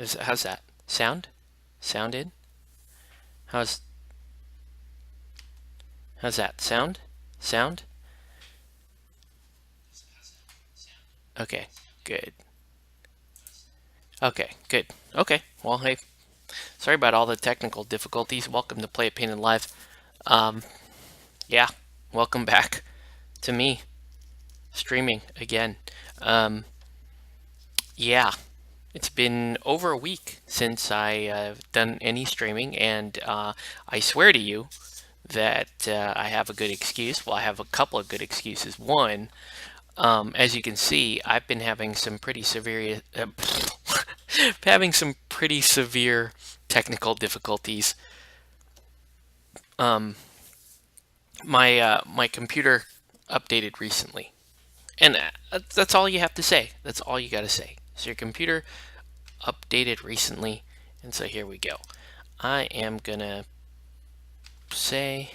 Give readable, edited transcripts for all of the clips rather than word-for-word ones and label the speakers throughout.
Speaker 1: How's that? Sound? Sound in? How's how's that? Sound? Sound? Okay, good. Okay, good. Okay, well, hey, sorry about all the technical difficulties. Welcome to Play It Painted Live. Um, yeah, welcome back to me streaming again. Um, yeah, it's been over a week since I've done any streaming, and I swear to you that I have a good excuse. Well, I have a couple of good excuses. One, as you can see, I've been having some pretty severe, having some pretty severe technical difficulties. Um, my computer updated recently, and that's all you have to say. That's all you got to say. So your computer updated recently, and so here we go. I am gonna say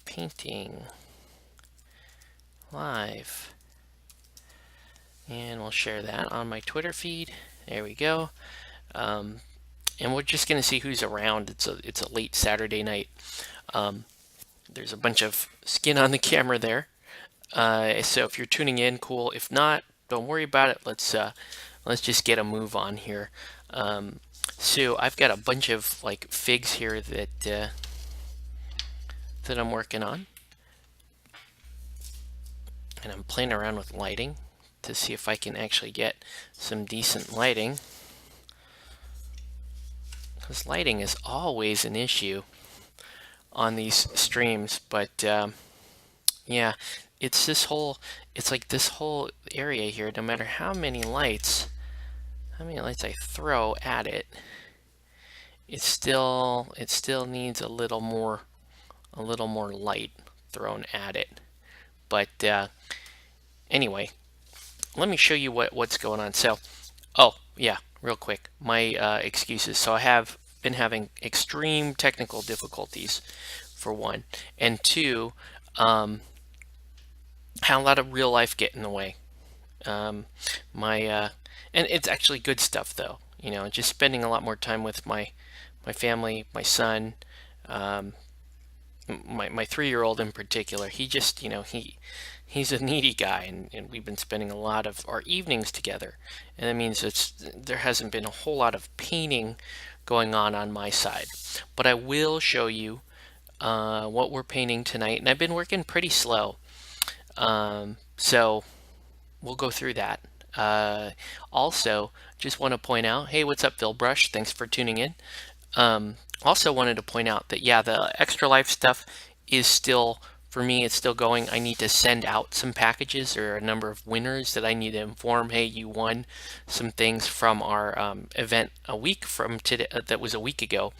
Speaker 1: painting live, and we'll share that on my Twitter feed. There we go. And we're just gonna see who's around. It's a late Saturday night. There's a bunch of skin on the camera there. So if you're tuning in, cool. If not, don't worry about it. Let's just get a move on here. So I've got a bunch of like figs here that I'm working on, and I'm playing around with lighting to see if I can actually get some decent lighting, because lighting is always an issue on these streams. But yeah, it's like this whole area here, no matter how many lights I throw at it, it still needs a little more light thrown at it. But anyway, let me show you what's going on. So, oh yeah, real quick, my excuses. So I have been having extreme technical difficulties, for one, and two, had a lot of real life get in the way. And it's actually good stuff though. You know, just spending a lot more time with my family, my son, my 3-year-old in particular. He just, he's a needy guy, and we've been spending a lot of our evenings together, and that means there hasn't been a whole lot of painting going on my side. But I will show you what we're painting tonight, and I've been working pretty slow. So we'll go through that. Also, just want to point out, hey, what's up, Phil Brush? Thanks for tuning in. Also wanted to point out that, yeah, the Extra Life stuff is still, for me, it's still going. I need to send out some packages, or a number of winners that I need to inform, hey, you won some things from our event a week from today, that was a week ago.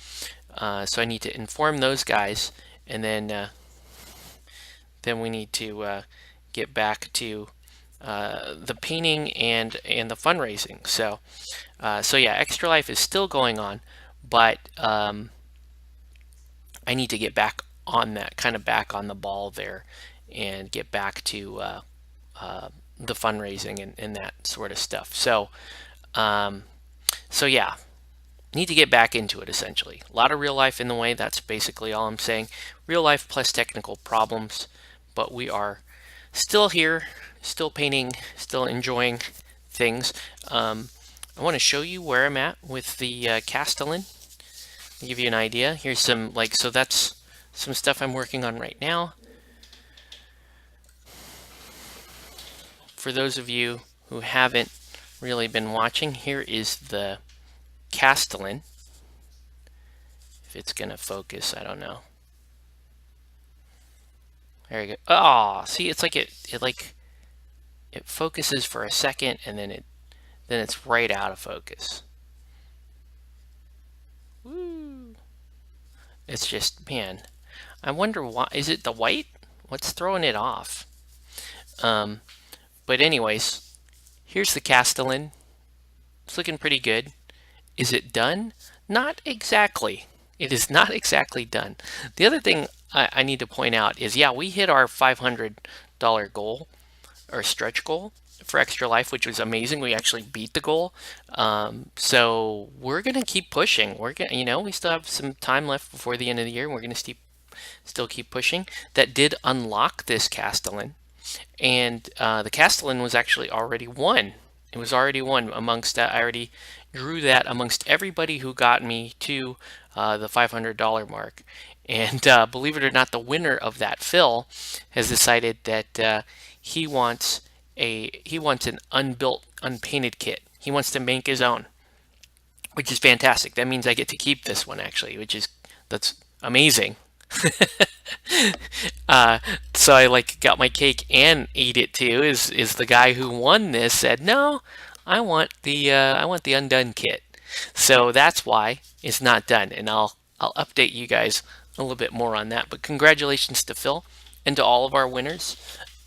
Speaker 1: So I need to inform those guys, and then we need to get back to the painting and the fundraising. So yeah, Extra Life is still going on, but I need to get back on that, kind of back on the ball there, and get back to the fundraising and that sort of stuff. So yeah, need to get back into it essentially. A lot of real life in the way. That's basically all I'm saying. Real life plus technical problems, but we are still here, still painting, still enjoying things. I want to show you where I'm at with the Castellan. To give you an idea, here's some, so that's some stuff I'm working on right now. For those of you who haven't really been watching, here is the Castellan. If it's gonna focus, I don't know. There you go. Oh, see, it's like it focuses for a second, and then it's right out of focus. Woo. It's just, man, I wonder why. Is it the white? What's throwing it off? But anyways, here's the Castellan. It's looking pretty good. Is it done? Not exactly. It is not exactly done. The other thing I need to point out is, yeah, we hit our $500 goal, or stretch goal, for Extra Life, which was amazing. We actually beat the goal. So we're gonna keep pushing. We're gonna, we still have some time left before the end of the year. We're gonna still keep pushing. That did unlock this Castellan, and the Castellan was actually already won. It was already won amongst that. I already drew that amongst everybody who got me to the $500 mark. And believe it or not, the winner of that, Phil, has decided that he wants an unbuilt, unpainted kit. He wants to make his own, which is fantastic. That means I get to keep this one actually, that's amazing. Uh, so I like got my cake and ate it too. Is the guy who won this said, no, I want the undone kit. So that's why it's not done, and I'll update you guys a little bit more on that. But congratulations to Phil and to all of our winners.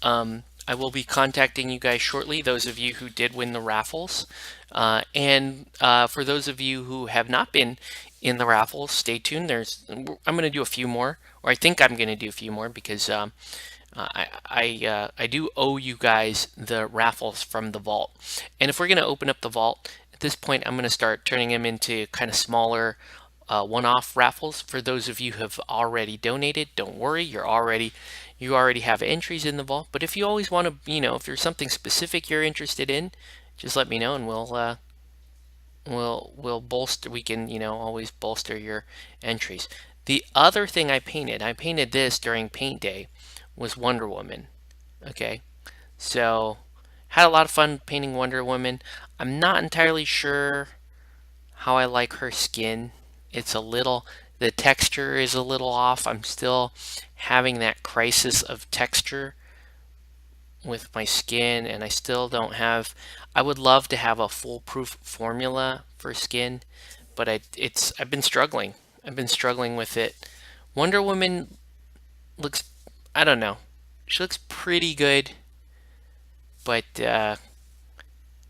Speaker 1: I will be contacting you guys shortly, those of you who did win the raffles. And for those of you who have not been in the raffles, stay tuned. I'm going to do a few more, or I think I'm going to do a few more because I do owe you guys the raffles from the vault. And if we're going to open up the vault, at this point, I'm going to start turning them into kind of smaller one-off raffles. For those of you who have already donated, don't worry, you already have entries in the vault. But if you always want to, if there's something specific you're interested in, just let me know and we'll bolster. We can always bolster your entries. The other thing I painted this during paint day, was Wonder Woman. Okay, so had a lot of fun painting Wonder Woman. I'm not entirely sure how I like her skin. The texture is a little off. I'm still having that crisis of texture with my skin, and I still don't have. I would love to have a foolproof formula for skin, but I've been struggling. I've been struggling with it. Wonder Woman looks, I don't know. She looks pretty good, but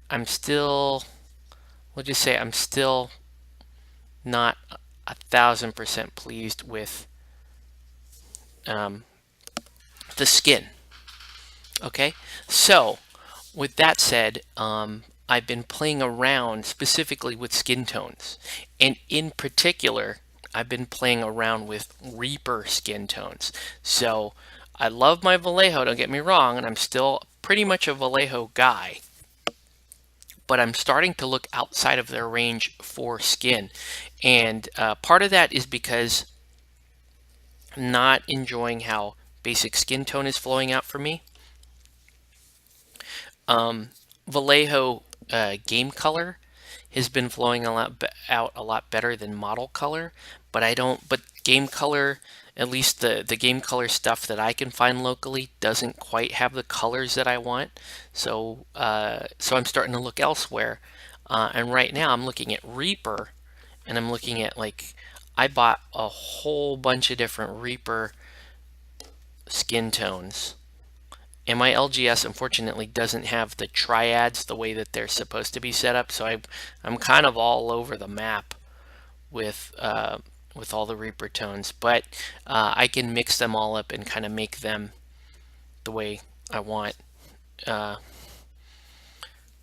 Speaker 1: I'm still, we'll just say I'm still not 1,000% pleased with um, the skin. Okay, so with that said, I've been playing around specifically with skin tones, and in particular, I've been playing around with Reaper skin tones. So I love my Vallejo, don't get me wrong, and I'm still pretty much a Vallejo guy, but I'm starting to look outside of their range for skin. And part of that is because I'm not enjoying how basic skin tone is flowing out for me. Vallejo game color has been flowing out a lot better than model color, but game color, at least the game color stuff that I can find locally, doesn't quite have the colors that I want. So I'm starting to look elsewhere, and right now I'm looking at Reaper, and I'm looking at I bought a whole bunch of different Reaper skin tones. And my LGS unfortunately doesn't have the triads the way that they're supposed to be set up, so I'm kind of all over the map with all the Reaper tones. But I can mix them all up and kind of make them the way I want.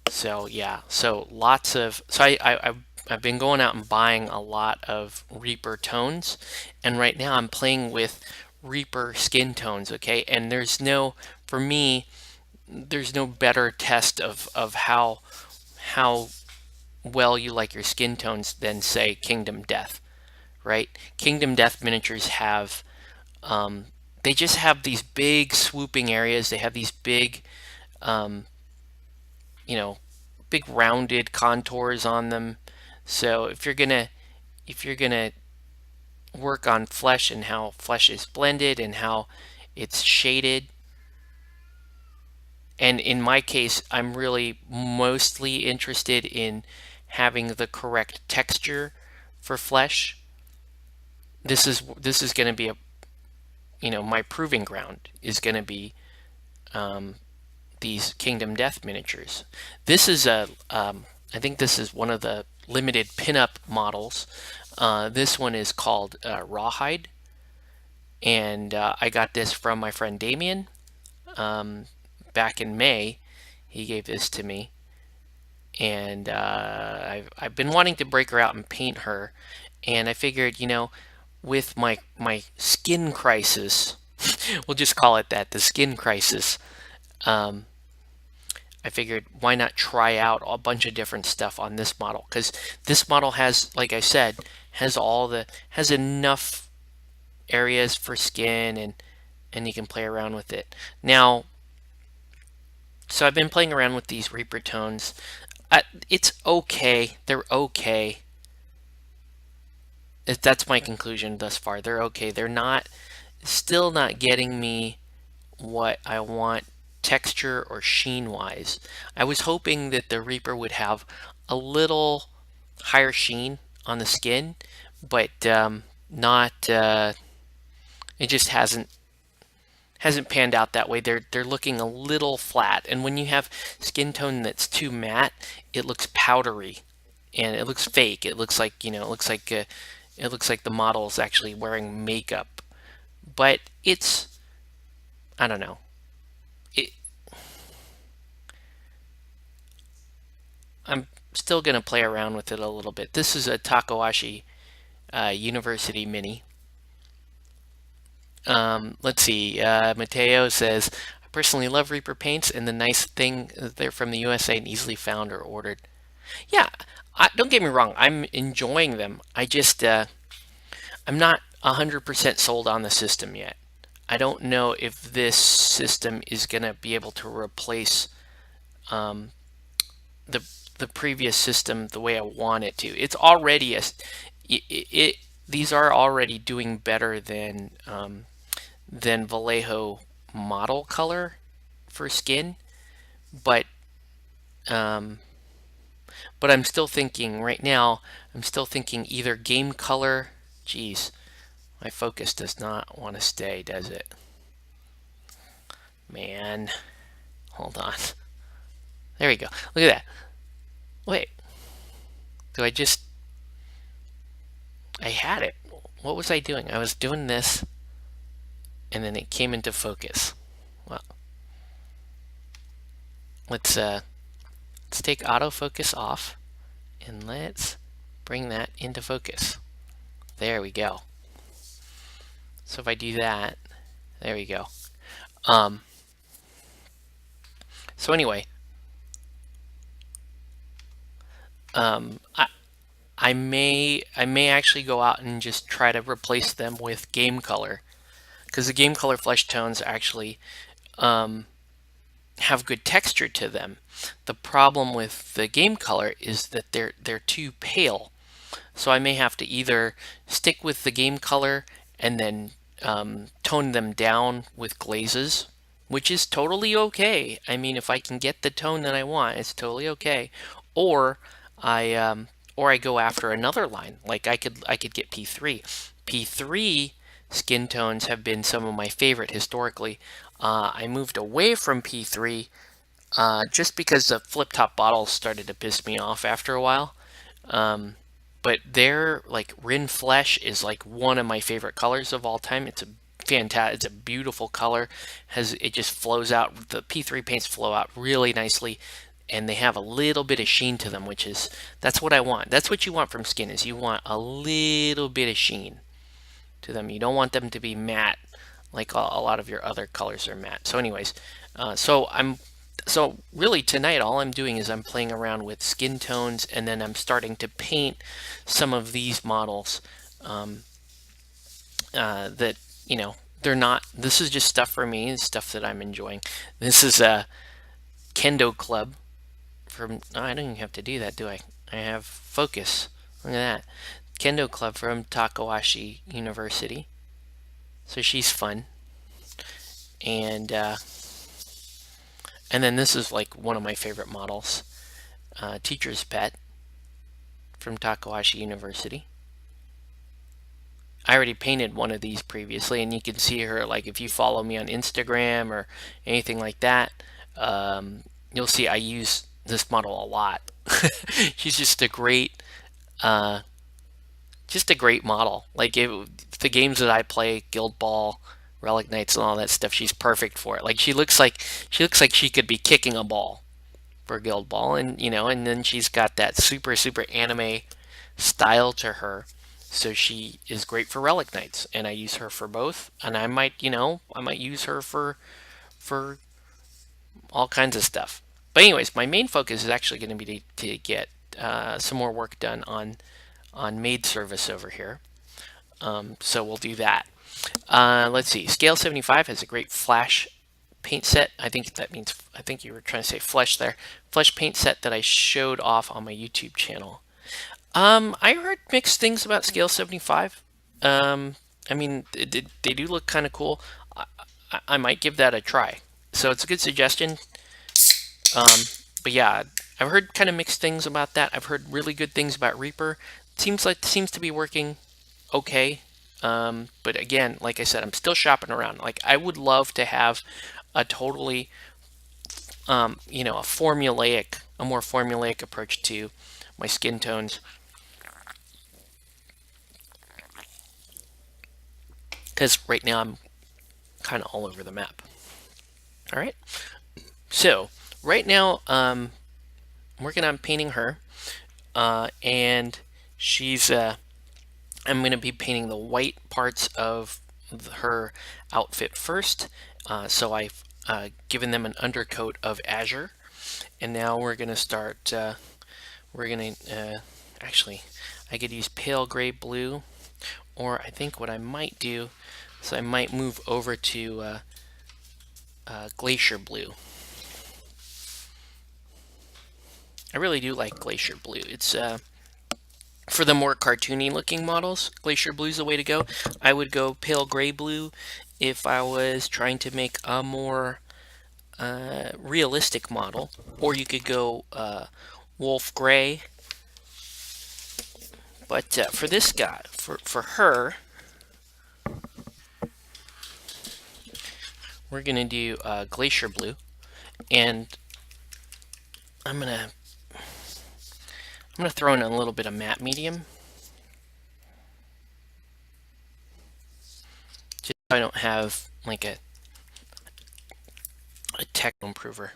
Speaker 1: So yeah, so I've been going out and buying a lot of Reaper tones, and right now I'm playing with Reaper skin tones. Okay, and for me, there's no better test of how well you like your skin tones than, say, Kingdom Death, right? Kingdom Death miniatures they just have these big swooping areas. They have these big, um, big rounded contours on them. So if you're gonna work on flesh and how flesh is blended and how it's shaded, and in my case, I'm really mostly interested in having the correct texture for flesh. This is going to be my proving ground is going to be these Kingdom Death miniatures. This is I think this is one of the limited pinup models. This one is called Rawhide, and I got this from my friend Damien back in May. He gave this to me, and I've been wanting to break her out and paint her, and I figured, with my skin crisis, we'll just call it that, the skin crisis. Um, I figured why not try out a bunch of different stuff on this model, because this model has, like I said, has enough areas for skin, and you can play around with it. Now, so I've been playing around with these Reaper tones. It's okay. They're okay. That's my conclusion thus far. They're okay. They're still not getting me what I want texture or sheen wise. I was hoping that the Reaper would have a little higher sheen on the skin, but not. It just hasn't panned out that way. They're looking a little flat, and when you have skin tone that's too matte, it looks powdery, and it looks fake. It looks like it looks like the model is actually wearing makeup, but I don't know. It, I'm still gonna play around with it a little bit. This is a Takoashi University Mini. Let's see. Mateo says, I personally love Reaper paints, and the nice thing is they're from the USA and easily found or ordered. Yeah, don't get me wrong. I'm enjoying them. I'm not 100% sold on the system yet. I don't know if this system is going to be able to replace um, the the previous system the way I want it to. It's already these are already doing better than Vallejo model color for skin, but um, I'm still thinking right now. I'm still thinking either game color. Geez, my focus does not want to stay, does it? Man, hold on. There we go. Look at that. Wait, do I just? I had it. What was I doing? I was doing this, and then it came into focus. Well, let's take autofocus off, and let's bring that into focus. There we go. So if I do that, there we go. Um, so anyway, I may actually go out and just try to replace them with game color, because the game color flesh tones actually have good texture to them. The problem with the game color is that they're too pale. So I may have to either stick with the game color and then tone them down with glazes, which is totally okay. I mean, if I can get the tone that I want, it's totally okay. Or I go after another line. Like I could get P3. P3 skin tones have been some of my favorite historically. I moved away from P3 just because the flip top bottles started to piss me off after a while. But their like Rin Flesh is like one of my favorite colors of all time. It's a fantastic, it's a beautiful color. It just flows out. The P3 paints flow out really nicely, and they have a little bit of sheen to them, that's what I want. That's what you want from skin, is you want a little bit of sheen to them. You don't want them to be matte like a lot of your other colors are matte. So anyways, so really tonight all I'm doing is I'm playing around with skin tones, and then I'm starting to paint some of these models that, they're not, this is just stuff for me, stuff that I'm enjoying. This is a Kendo Club from, oh, I don't even have to do that, do I? I have focus. Look at that. Kendo Club from Takoashi University. So she's fun. And then this is like one of my favorite models, Teacher's Pet from Takoashi University. I already painted one of these previously, and you can see her, like if you follow me on Instagram or anything like that, you'll see I use this model a lot. She's uh, just a great model. Like the games that I play, Guild Ball, Relic Knights, and all that stuff, she's perfect for it. Like she looks like she could be kicking a ball. for Guild Ball, and and then she's got that super anime style to her. So she is great for Relic Knights, and I use her for both. And I might, I might use her for all kinds of stuff. But anyways, my main focus is actually going to be to get some more work done on maid service over here. So we'll do that. Let's see. Scale 75 has a great flash paint set. I think you were trying to say flesh there. Flesh paint set that I showed off on my YouTube channel. I heard mixed things about Scale 75. I mean, they do look kind of cool. I might give that a try. So it's a good suggestion. But yeah, I've heard kind of mixed things about that. I've heard really good things about Reaper. Seems to be working okay. But again, like I said, I'm still shopping around. Like I would love to have a totally, a more formulaic approach to my skin tones. Because right now I'm kind of all over the map. All right. So right now, I'm working on painting her, and she's. I'm going to be painting the white parts of her outfit first. So I've given them an undercoat of azure, and now we're going to start. We're going to actually, I could use pale gray blue, or I think what I might do is I might move over to glacier blue. I really do like glacier blue. It's for the more cartoony looking models, glacier blue is the way to go. I would go pale gray blue if I was trying to make a more realistic model, or you could go wolf gray. But for this guy, for her, we're gonna do glacier blue, and I'm gonna throw in a little bit of matte medium, just so I don't have like a tech improver,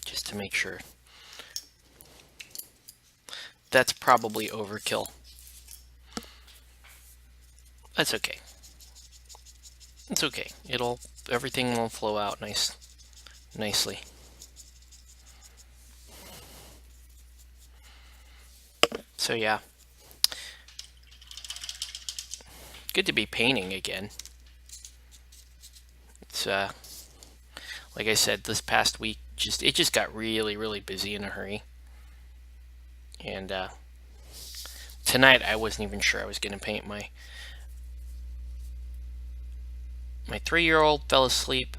Speaker 1: just to make sure. That's probably overkill. That's okay. It's okay. Everything will flow out nicely. So yeah, good to be painting again. It's like I said, this past week it just got really busy in a hurry, and tonight I wasn't even sure I was going to paint. My 3-year-old fell asleep.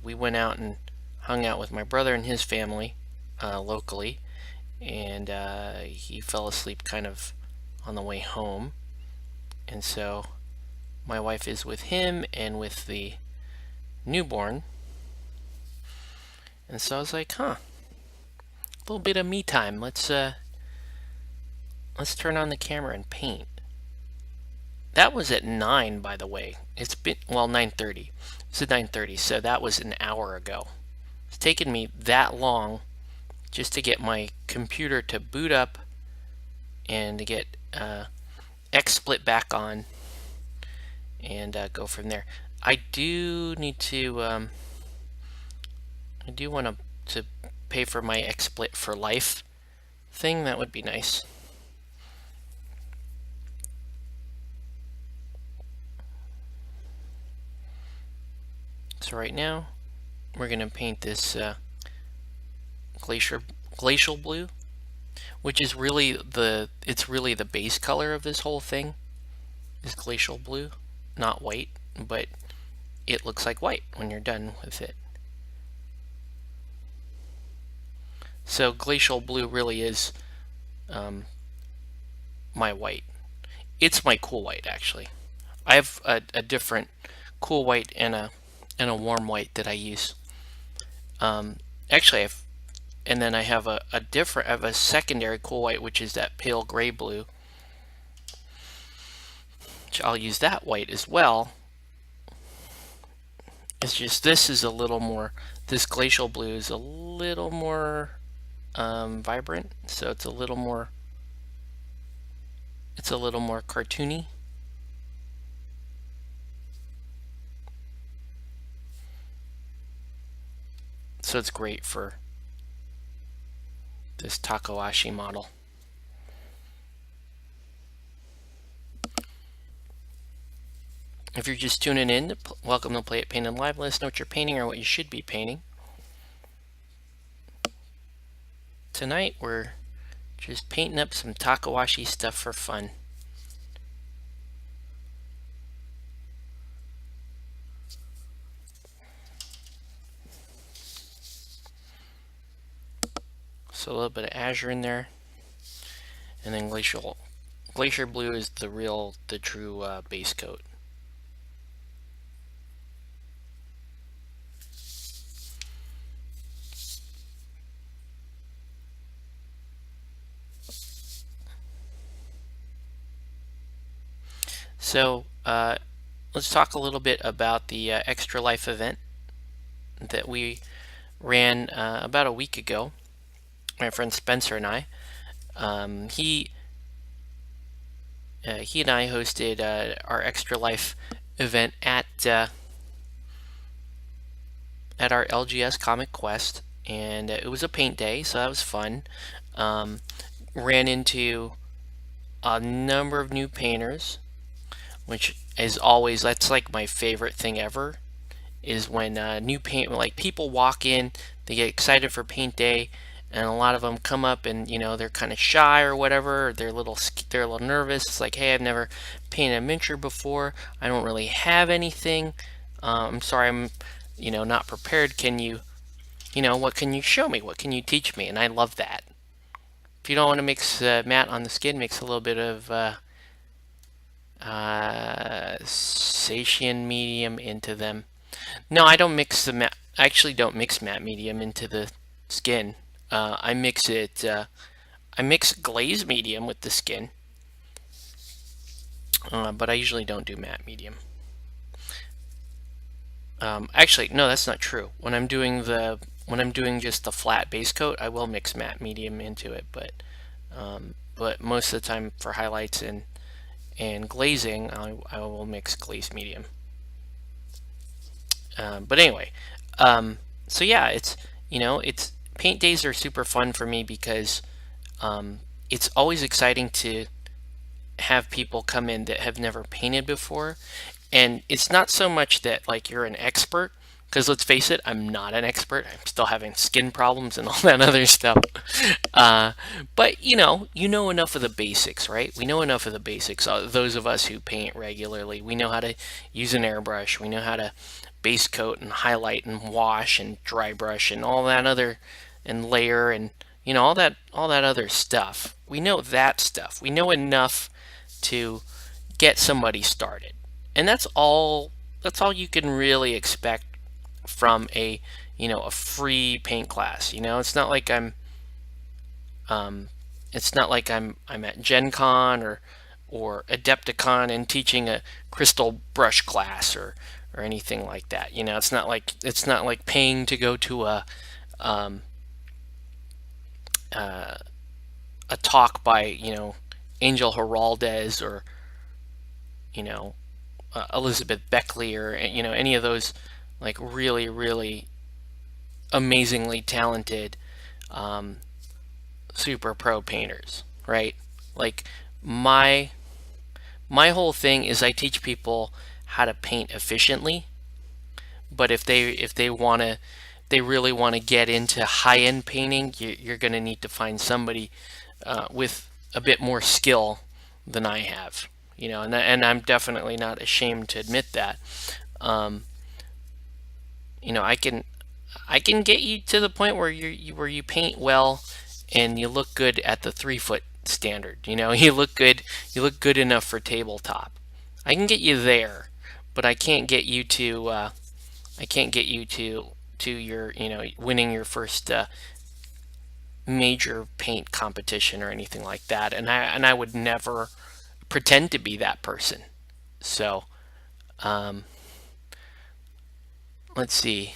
Speaker 1: We went out and hung out with my brother and his family locally, and he fell asleep kind of on the way home, and so my wife is with him and with the newborn, and so I was like, a little bit of me time. Let's turn on the camera and paint. That was at 9, by the way. It's been, well, 9:30. It's at 9:30, so that was an hour ago. It's taken me that long just to get my computer to boot up and to get XSplit back on and go from there. I do need to, I do want to pay for my XSplit for life thing. That would be nice. So right now, we're going to paint this glacial blue, which is really the base color of this whole thing, is glacial blue, not white, but it looks like white when you're done with it. So glacial blue really is my white. It's my cool white, actually. I have a different cool white and a warm white that I use. Actually, and then I have a secondary cool white, which is that pale gray blue. Which I'll use that white as well. It's just this is a little more, this glacial blue is a little more vibrant, so it's a little more cartoony. So it's great for this Takoashi model. If you're just tuning in, welcome to Play It Painted Live. Let us know what you're painting or what you should be painting. Tonight we're just painting up some Takoashi stuff for fun. So a little bit of azure in there, and then glacier blue is the true base coat. So let's talk a little bit about the Extra Life event that we ran about a week ago. My friend Spencer and I. He and I hosted our Extra Life event at our LGS Comic Quest, and it was a paint day, so that was fun. Ran into a number of new painters, which is always, that's like my favorite thing ever, is when new paint, like people walk in, they get excited for paint day, and a lot of them come up and they're kind of shy or whatever, or they're a little nervous. It's like, hey, I've never painted a miniature before, I don't really have anything, I'm sorry, I'm not prepared. Can you what can you show me, what can you teach me? And I love that. If you don't want to mix matte on the skin, mix a little bit of Satian medium into them. No, I don't mix the matte. I actually don't mix matte medium into the skin. I mix it. I mix glaze medium with the skin, but I usually don't do matte medium. Actually, no, that's not true. When I'm doing just the flat base coat, I will mix matte medium into it, but most of the time for highlights and glazing, I will mix glaze medium. But anyway, so yeah, it's paint days are super fun for me because it's always exciting to have people come in that have never painted before. And it's not so much that like you're an expert, because let's face it, I'm not an expert. I'm still having skin problems and all that other stuff. But you know enough of the basics, right? We know enough of the basics. Those of us who paint regularly, we know how to use an airbrush. We know how to base coat and highlight and wash and dry brush and all that other, and layer, and all that other stuff. We know that stuff. We know enough to get somebody started. And that's all you can really expect from a free paint class. It's not like I'm at Gen Con or Adepticon and teaching a crystal brush class or anything like that. It's not like paying to go to a talk by Angel Heraldez or Elizabeth Beckley or any of those like really really amazingly talented super pro painters, right? Like my whole thing is I teach people how to paint efficiently, but if they really want to get into high-end painting, you're going to need to find somebody with a bit more skill than I have, and I'm definitely not ashamed to admit that. Um, I can get you to the point where you paint well and you look good at the 3 foot standard. You look good enough for tabletop. I can get you there, but I can't get you to your winning your first major paint competition or anything like that. And I would never pretend to be that person. So let's see.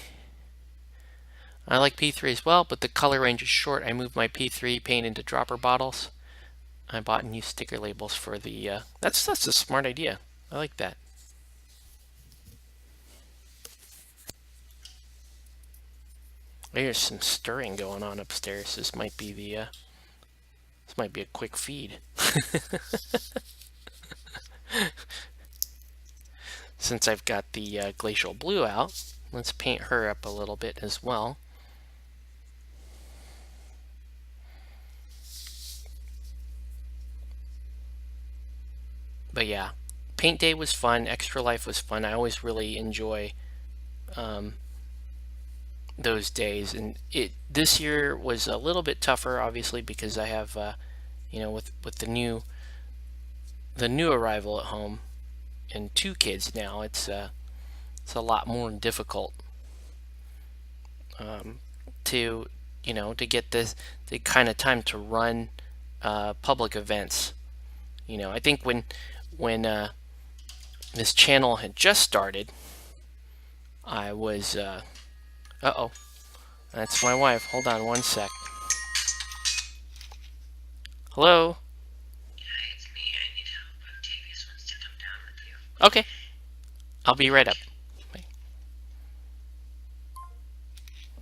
Speaker 1: I like P3 as well, but the color range is short. I moved my P3 paint into dropper bottles. I bought new sticker labels for the, that's a smart idea. I like that. There's some stirring going on upstairs. This might be a quick feed. Since I've got the glacial blue out, let's paint her up a little bit as well. But yeah, paint day was fun. Extra Life was fun. I always really enjoy those days, and this year was a little bit tougher, obviously, because I have with the new arrival at home and 2 kids now. It's a lot more difficult to to get the kind of time to run public events. I think when this channel had just started, I was uh-oh, that's my wife. Hold on one sec. Hello?
Speaker 2: Hi, it's me. I need help. Octavius wants to come down with you.
Speaker 1: Okay, I'll be right up.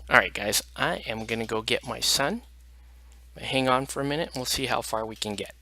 Speaker 1: Alright guys, I am gonna go get my son. Hang on for a minute and we'll see how far we can get.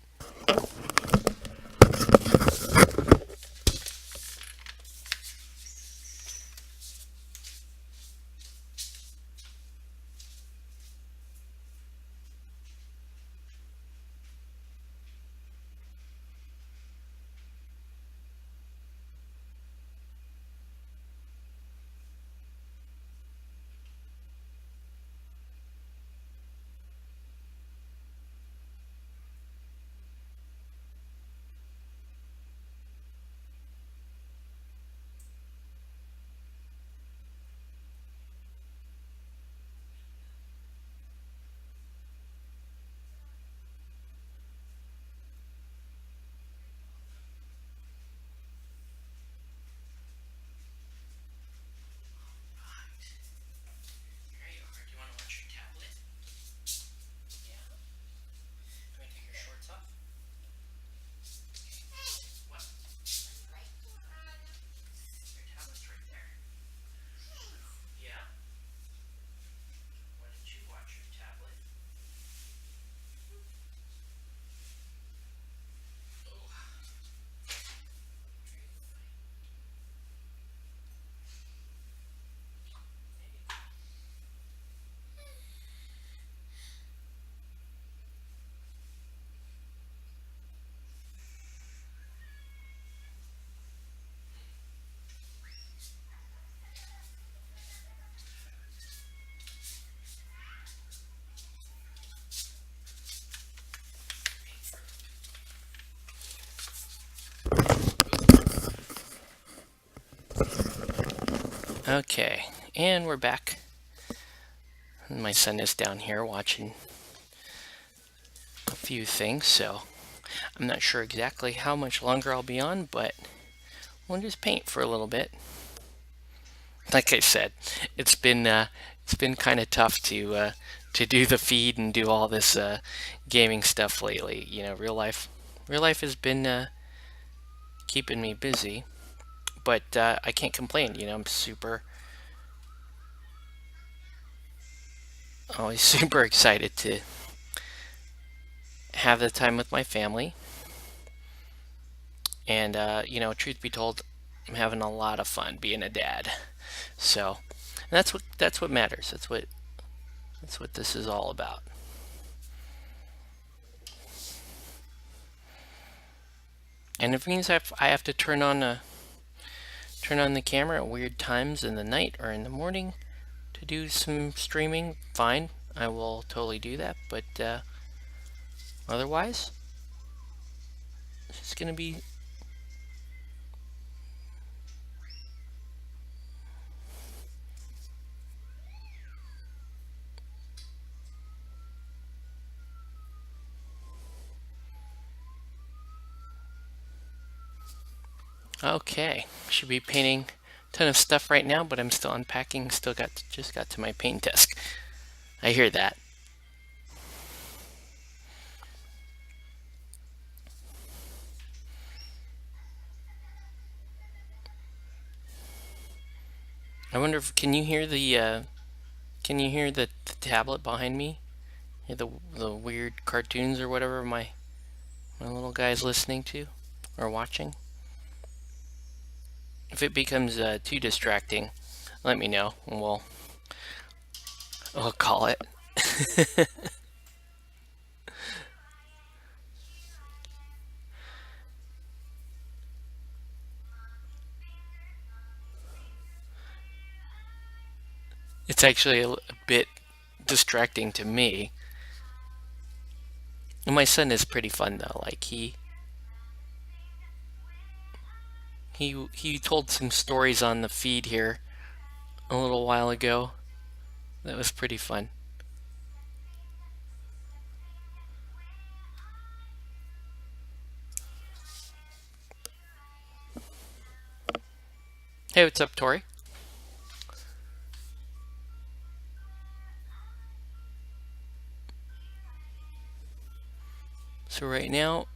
Speaker 1: Okay, and we're back. My son is down here watching a few things, so I'm not sure exactly how much longer I'll be on, but we'll just paint for a little bit. Like I said, it's been kind of tough to do the feed and do all this gaming stuff lately. Real life has been keeping me busy, but I can't complain. I'm always super excited to have the time with my family. And truth be told, I'm having a lot of fun being a dad. So that's what matters. That's what this is all about. And if it means I have to turn on the camera at weird times in the night or in the morning to do some streaming, fine. I will totally do that. But otherwise, it's gonna be okay. Should be painting ton of stuff right now, but I'm still unpacking. Just got to my paint desk. I hear that. I wonder if can you hear the tablet behind me? Hear the weird cartoons or whatever my little guy's listening to or watching? If it becomes too distracting, let me know and we'll call it. It's actually a bit distracting to me. And my son is pretty fun though. Like he told some stories on the feed here a little while ago. That was pretty fun. Hey, what's up, Tori? So right now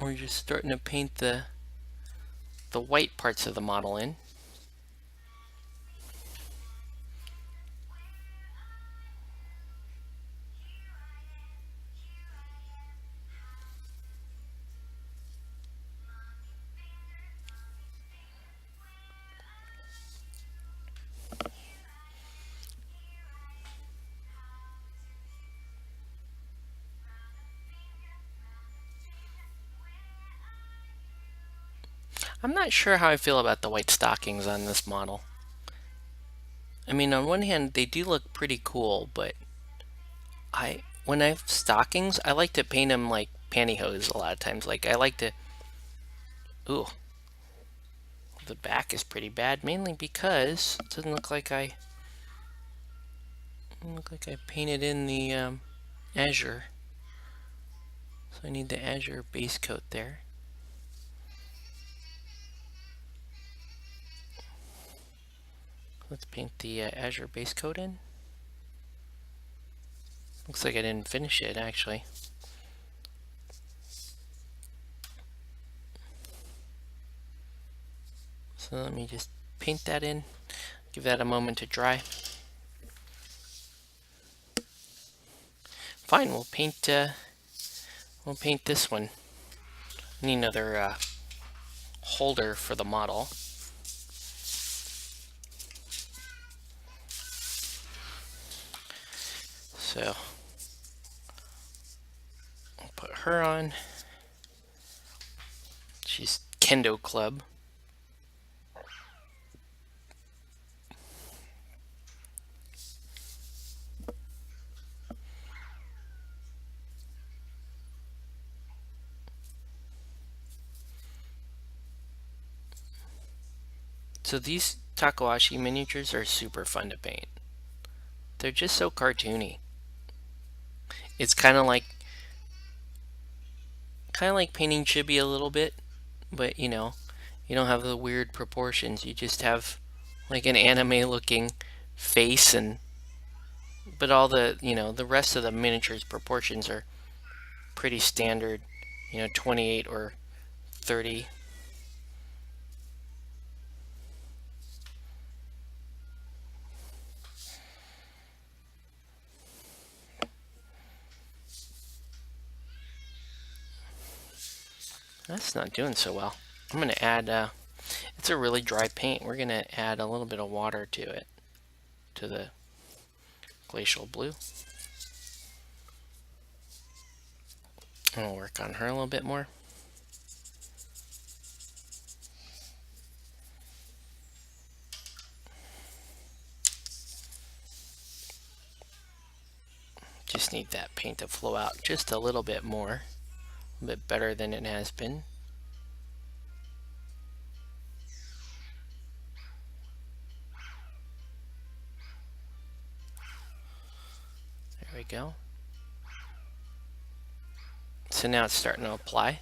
Speaker 1: we're just starting to paint the white parts of the model in. I'm not sure how I feel about the white stockings on this model. I mean, on one hand, they do look pretty cool, but when I have stockings, I like to paint them like pantyhose a lot of times. Like I like to, ooh, the back is pretty bad, mainly because it doesn't look like I painted in the azure. So I need the azure base coat there. Let's paint the azure base coat in. Looks like I didn't finish it actually. So let me just paint that in. Give that a moment to dry. Fine, we'll paint this one. I need another holder for the model. So I'll put her on. She's Kendo Club. So these Takoashi miniatures are super fun to paint. They're just so cartoony. It's kind of like painting chibi a little bit, but you don't have the weird proportions. You just have like an anime looking face but all the rest of the miniatures proportions are pretty standard, 28 or 30. That's not doing so well. I'm going to add, it's a really dry paint. We're going to add a little bit of water to it, to the glacial blue. And we'll work on her a little bit more. Just need that paint to flow out just a little bit more, a bit better than it has been. There we go. So now it's starting to apply.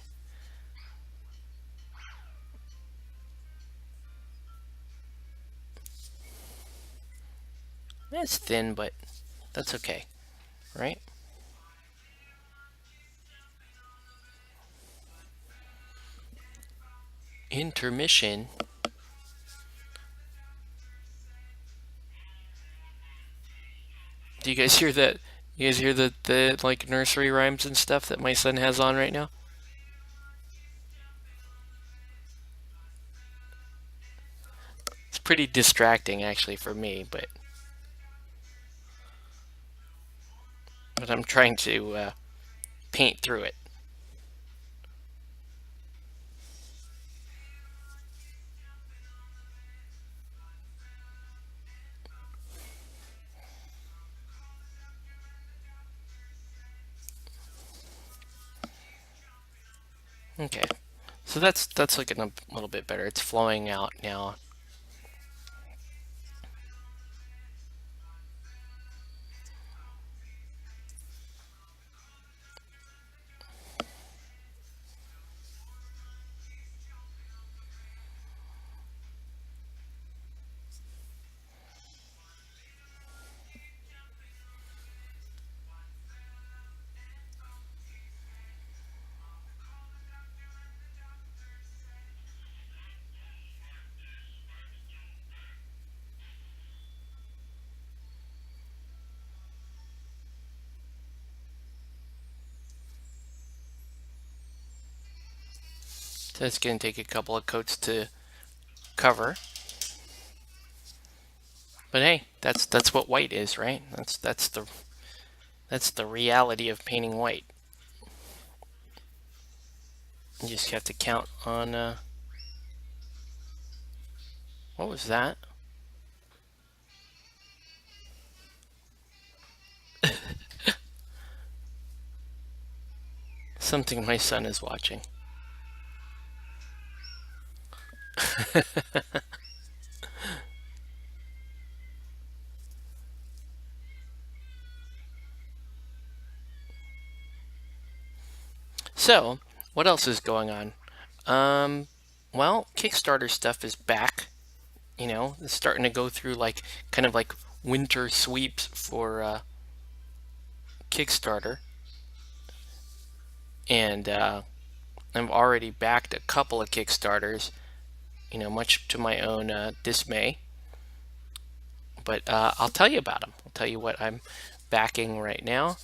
Speaker 1: It's thin, but that's okay, right? Intermission. Do you guys hear that? You guys hear the like nursery rhymes and stuff that my son has on right now? It's pretty distracting actually for me, but I'm trying to paint through it. Okay, so that's looking a little bit better. It's flowing out now. So it's going to take a couple of coats to cover. But hey, that's what white is, right? That's the reality of painting white. You just have to count on what was that? Something my son is watching. So, what else is going on? Um, well, Kickstarter stuff is back. It's starting to go through like kind of like winter sweeps for Kickstarter, and I've already backed a couple of Kickstarters. Much to my own dismay. But I'll tell you about them. I'll tell you what I'm backing right now,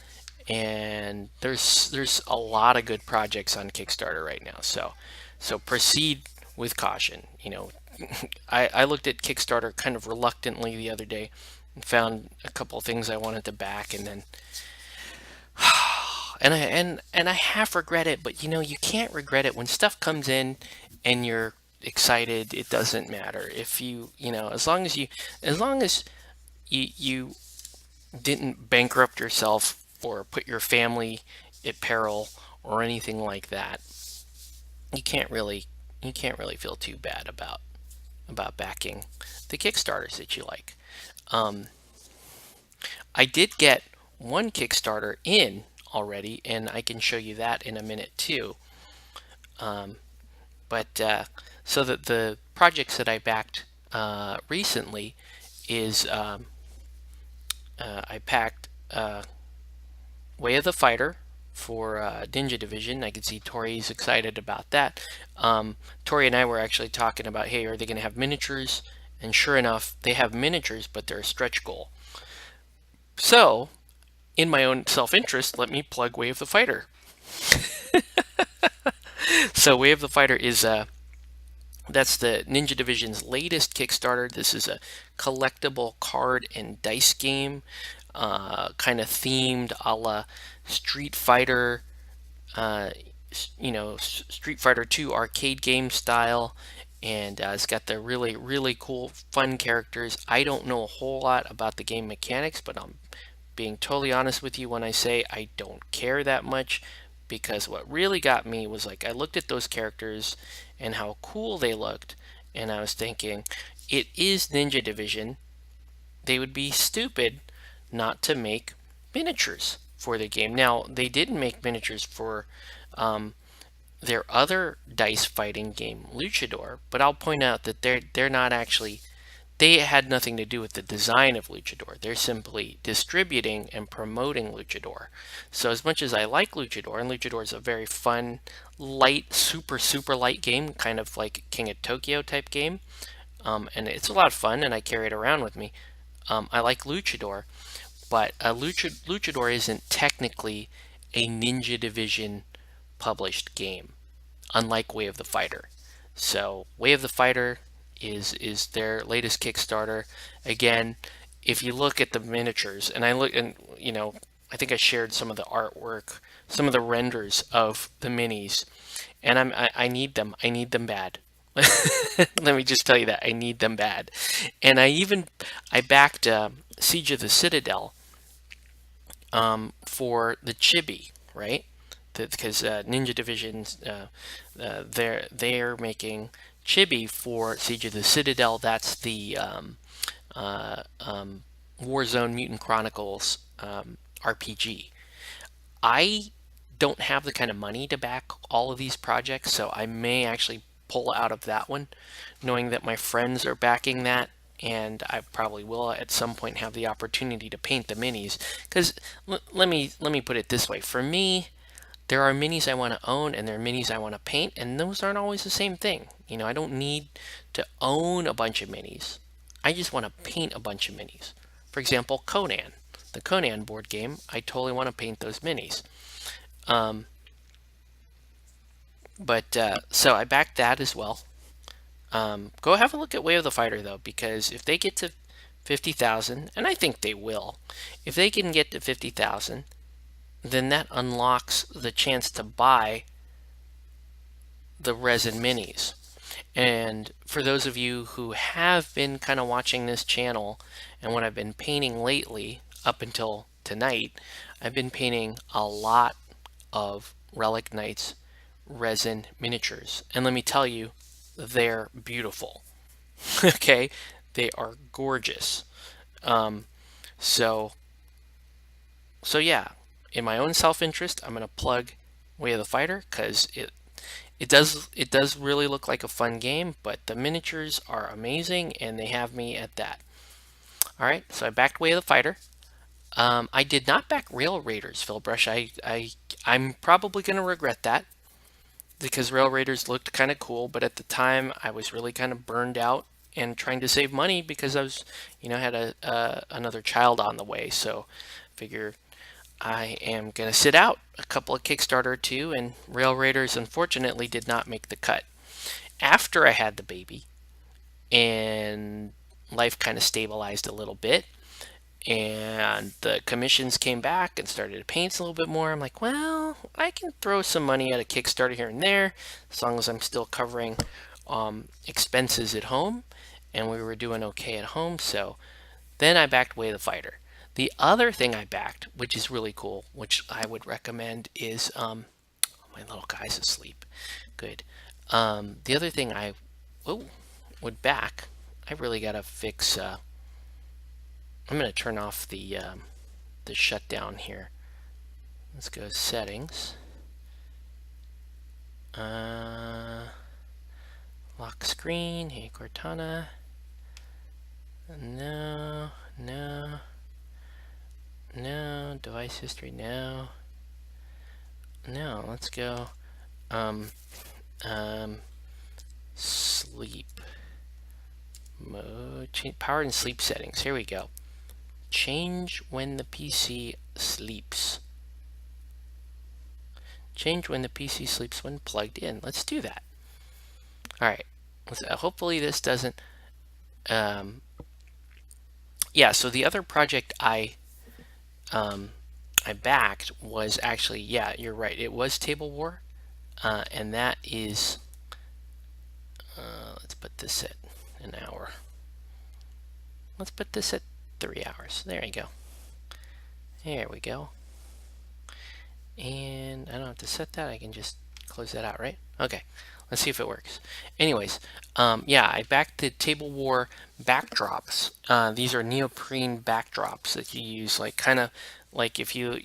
Speaker 1: and there's a lot of good projects on Kickstarter right now. So proceed with caution. I looked at Kickstarter kind of reluctantly the other day and found a couple of things I wanted to back, and then and I half regret it, but you can't regret it when stuff comes in and you're excited. It doesn't matter if as long as you didn't bankrupt yourself or put your family at peril or anything like that, you can't really you can't really feel too bad about backing the Kickstarters that you like. Um, I did get one Kickstarter in already, and I can show you that in a minute too. Um, but so that the projects that I backed recently is I packed Way of the Fighter for Ninja Division. I can see Tori's excited about that. Tori and I were actually talking about, hey, are they going to have miniatures? And sure enough, they have miniatures, but they're a stretch goal. So, in my own self-interest, let me plug Way of the Fighter. So, Way of the Fighter is that's the Ninja Division's latest Kickstarter. This is a collectible card and dice game, kind of themed a la Street Fighter, uh, Street Fighter 2 arcade game style. And it's got the really, really cool, fun characters. I don't know a whole lot about the game mechanics, but I'm being totally honest with you when I say I don't care that much, because what really got me was like I looked at those characters and how cool they looked, and I was thinking, it is Ninja Division. They would be stupid not to make miniatures for the game. Now, they didn't make miniatures for um, their other dice fighting game, Luchador, but I'll point out that they're not actually they had nothing to do with the design of Luchador. They're simply distributing and promoting Luchador. So as much as I like Luchador, and Luchador is a very fun, light, super light game, kind of like King of Tokyo type game, and it's a lot of fun, and I carry it around with me. I like Luchador, but Luchador isn't technically a Ninja Division published game, unlike Way of the Fighter. So Way of the Fighter is their latest Kickstarter. Again, if you look at the miniatures, and I look and I think I shared some of the artwork, some of the renders of the minis, and I need them. I need them bad. Let me just tell you that I need them bad. And I backed Siege of the Citadel for the chibi, right? Because Ninja Division's they're making chibi for Siege of the Citadel. That's the Warzone Mutant Chronicles RPG. I don't have the kind of money to back all of these projects, so I may actually pull out of that one, knowing that my friends are backing that, and I probably will at some point have the opportunity to paint the minis. Because let me put it this way: for me, there are minis I want to own, and there are minis I want to paint, and those aren't always the same thing. I don't need to own a bunch of minis. I just want to paint a bunch of minis. For example, Conan, the Conan board game. I totally want to paint those minis. Um, but so I backed that as well. Go have a look at Way of the Fighter though, because if they get to 50,000, and I think they will, if they can get to 50,000, then that unlocks the chance to buy the resin minis. And for those of you who have been kind of watching this channel and what I've been painting lately up until tonight, I've been painting a lot of Relic Knights resin miniatures. And let me tell you, they're beautiful. Okay, they are gorgeous. Um, so yeah, in my own self-interest, I'm gonna plug Way of the Fighter because it does really look like a fun game, but the miniatures are amazing and they have me at that. All right, so I backed Way of the Fighter. I did not back Rail Raiders, Phil Brush. I'm probably gonna regret that because Rail Raiders looked kind of cool, but at the time I was really kind of burned out and trying to save money because I was, had another child on the way. So figure I am gonna sit out a couple of Kickstarter or two, and Rail Raiders unfortunately did not make the cut. After I had the baby and life kind of stabilized a little bit, and the commissions came back and started to paint a little bit more. I'm like, well, I can throw some money at a Kickstarter here and there as long as I'm still covering expenses at home, and we were doing okay at home. So then I backed Way of the Fighter. The other thing I backed, which is really cool, which I would recommend, is my little guy's asleep. Good. The other thing I would back, I really gotta fix. I'm gonna turn off the shutdown here. Let's go settings. Lock screen. Hey Cortana. No, no, no. Device history. No, no. Let's go. Um, Sleep mode. Change power and sleep settings. Here we go. Change when the PC sleeps. Change when the PC sleeps when plugged in. Let's do that. All right. Hopefully this doesn't. Yeah. So the other project I backed was actually, yeah, you're right. It was Table War, and that is. Let's put this at an hour. Let's put this at 3 hours. There you go. There we go. And I don't have to set that. I can just close that out, right? Okay. Let's see if it works. Anyways, yeah, I backed the Table War backdrops. These are neoprene backdrops that you use, like kind of like if you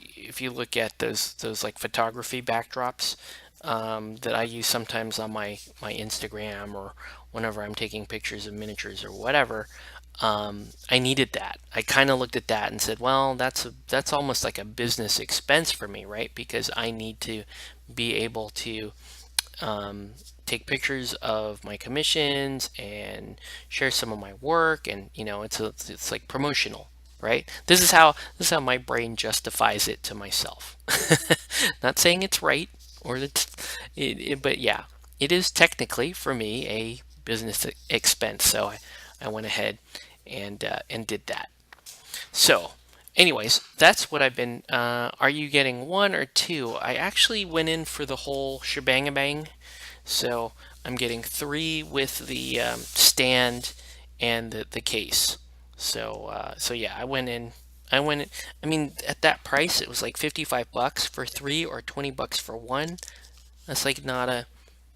Speaker 1: look at those like photography backdrops that I use sometimes on my Instagram or whenever I'm taking pictures of miniatures or whatever. I needed that. I kind of looked at that and said, well, that's almost like a business expense for me, right? Because I need to be able to um, take pictures of my commissions and share some of my work, and it's like promotional, right? This is how my brain justifies it to myself. Not saying it's right or but yeah, it is technically for me a business expense. So I went ahead and did that. So, anyways, that's what I've been. Are you getting one or two? I actually went in for the whole shebang. So I'm getting three with the stand and the case. So yeah, I went in. I went. I mean, at that price, it was like $55 for three or $20 for one. That's like not a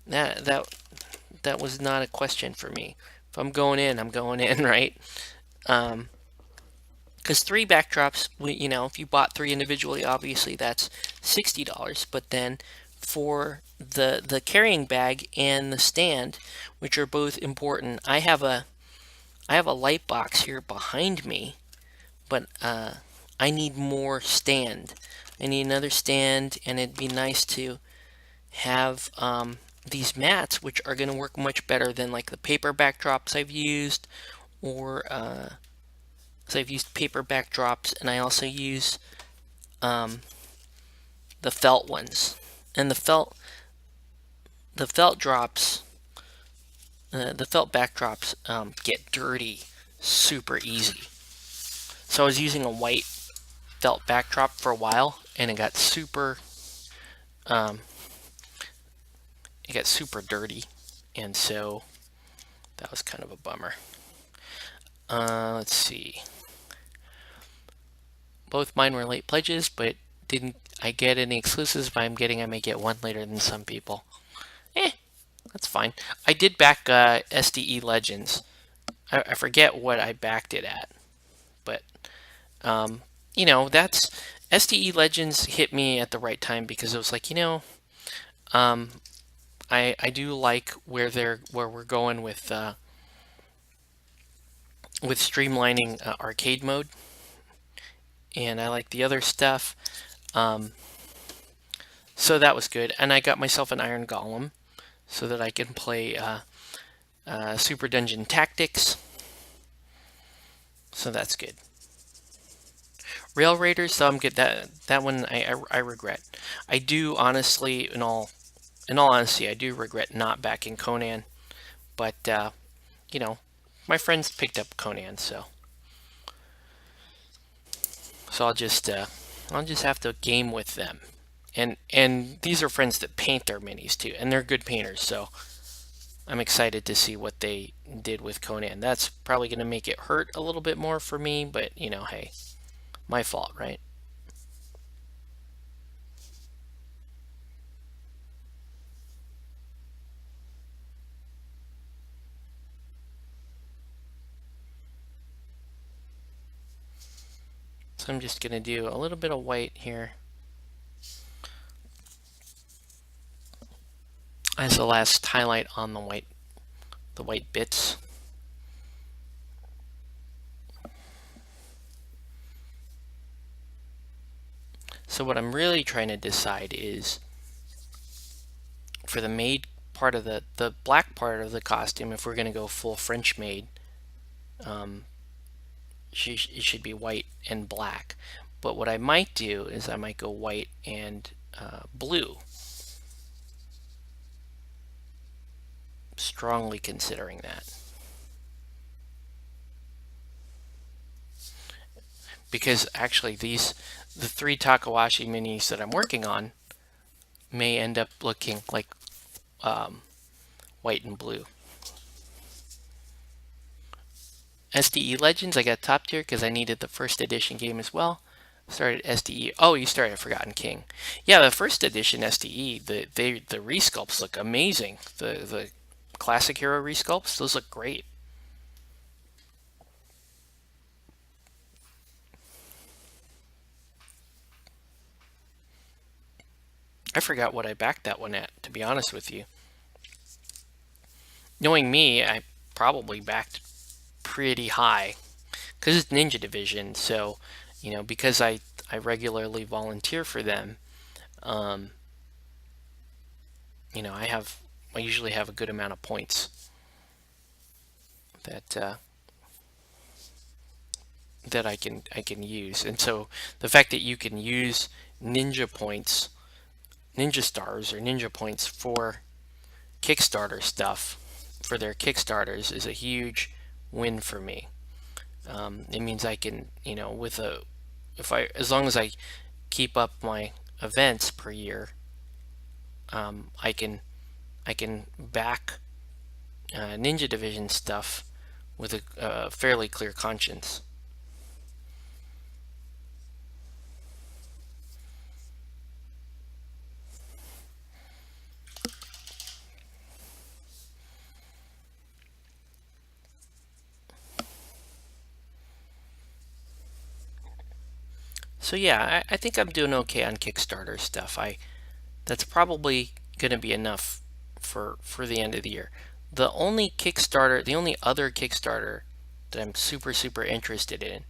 Speaker 1: that was not a question for me. If I'm going in, I'm going in, right? Um, because three backdrops, if you bought three individually, obviously that's $60. But then for the carrying bag and the stand, which are both important, I have a light box here behind me, but I need more stand. I need another stand, and it'd be nice to have these mats, which are going to work much better than like the paper backdrops I've used, or so I've used paper backdrops, and I also use um, the felt ones. And the felt drops, the felt backdrops get dirty super easy. So I was using a white felt backdrop for a while, and um, it got super dirty, and so that was kind of a bummer. Let's see. Both mine were late pledges, but didn't I get any exclusives? If I'm getting, I may get one later than some people. Eh, that's fine. I did back SDE Legends. I forget what I backed it at, but um, that's SDE Legends hit me at the right time because it was like, um, I do like where we're going with streamlining arcade mode, and I like the other stuff. Um, so that was good, and I got myself an Iron Golem so that I can play Super Dungeon Tactics. So that's good. Rail Raiders, so I'm good. That one I regret. I do honestly, in all honesty, I do regret not backing Conan. But you know, my friends picked up Conan, so I'll just have to game with them. And these are friends that paint their minis too, and they're good painters. So I'm excited to see what they did with Conan. That's probably going to make it hurt a little bit more for me, but hey, my fault, right? So I'm just going to do a little bit of white here as the last highlight on the white bits. So what I'm really trying to decide is for the maid part of the black part of the costume, if we're going to go full French maid, um, it should be white and black. But what I might do is I might go white and blue, strongly considering that. Because actually the three Takoashi minis that I'm working on may end up looking like um, white and blue. SDE Legends, I got top tier because I needed the first edition game as well. Started SDE. Oh, you started Forgotten King. Yeah, the first edition SDE, the resculpts look amazing. The classic hero resculpts, those look great. I forgot what I backed that one at, to be honest with you. Knowing me, I probably backed pretty high because it's Ninja Division. So, because I regularly volunteer for them, um, you know, I have I usually have a good amount of points that that I can use. And so the fact that you can use Ninja points, Ninja stars or Ninja points for Kickstarter stuff for their Kickstarters is a huge win for me. It means I can, with a if I as long as I keep up my events per year, I can back Ninja Division stuff with a fairly clear conscience. So yeah, I think I'm doing okay on Kickstarter stuff. That's probably going to be enough for the end of the year. The only other Kickstarter that I'm super interested in,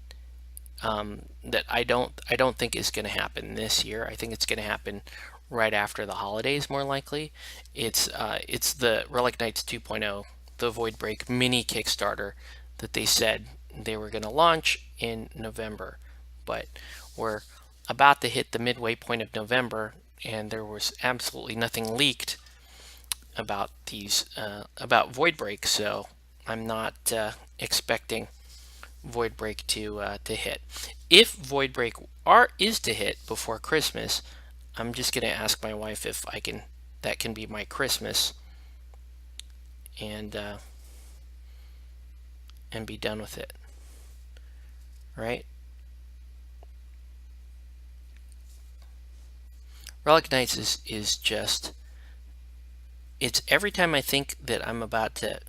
Speaker 1: that I don't think is going to happen this year. I think it's going to happen right after the holidays, more likely. It's the Relic Knights 2.0, the Void Break mini Kickstarter that they said they were going to launch in November, but we're about to hit the midway point of November, and there was absolutely nothing leaked about Void Break, so I'm not expecting Void Break to hit. If Void Break is to hit before Christmas, I'm just gonna ask my wife if I can. That can be my Christmas, and and be done with it. Right? Relic Knights is just. It's every time I think that I'm about to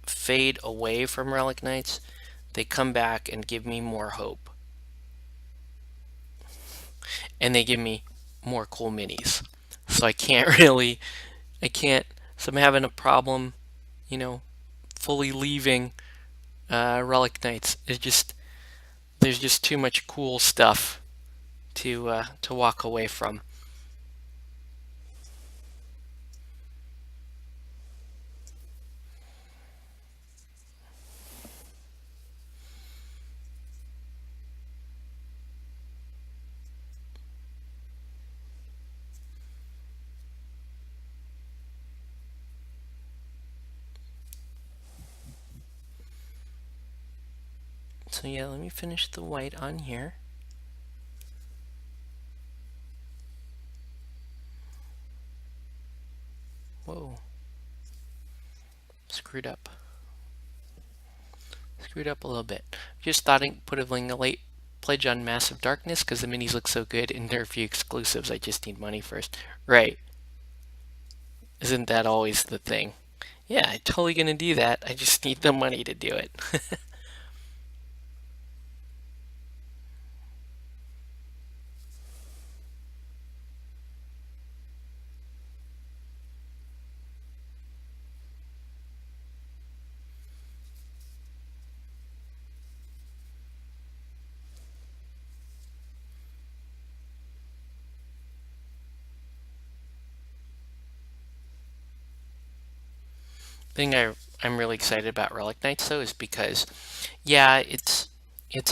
Speaker 1: fade away from Relic Knights, they come back and give me more hope, and they give me more cool minis. So I can't. So I'm having a problem, you know, fully leaving Relic Knights. There's just too much cool stuff to walk away from. So yeah, let me finish the white on here. Whoa, screwed up. Screwed up a little bit. Just thought I'd put a late pledge on Massive Darkness because the minis look so good and there are a few exclusives. I just need money first. Right. Isn't that always the thing? Yeah, I'm totally gonna do that. I just need the money to do it. Thing I'm really excited about Relic Knights though is because, yeah, it's